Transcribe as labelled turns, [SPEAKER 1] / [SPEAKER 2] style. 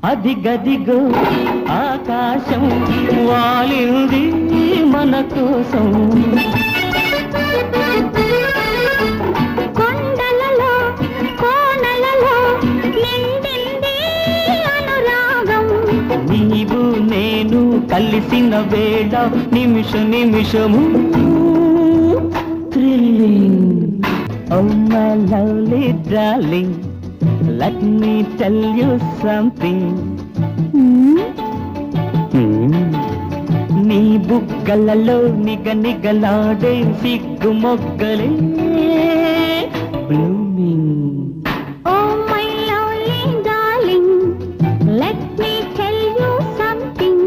[SPEAKER 1] అదిగదిగో ఆకాశం వాలింది మన కోసం.
[SPEAKER 2] కొండలలో కోనలలో నిండింది అనురాగం.
[SPEAKER 1] నీవు నేను కలిసిన వేళ నిమిష నిమిషము thrilling. Oh my lovely darling, let me tell you something. నీ బుగ్గలలో నిగనిగలాడే సిగ్గు మొగ్గలే blooming.
[SPEAKER 2] Oh my lovely darling, let me tell you something.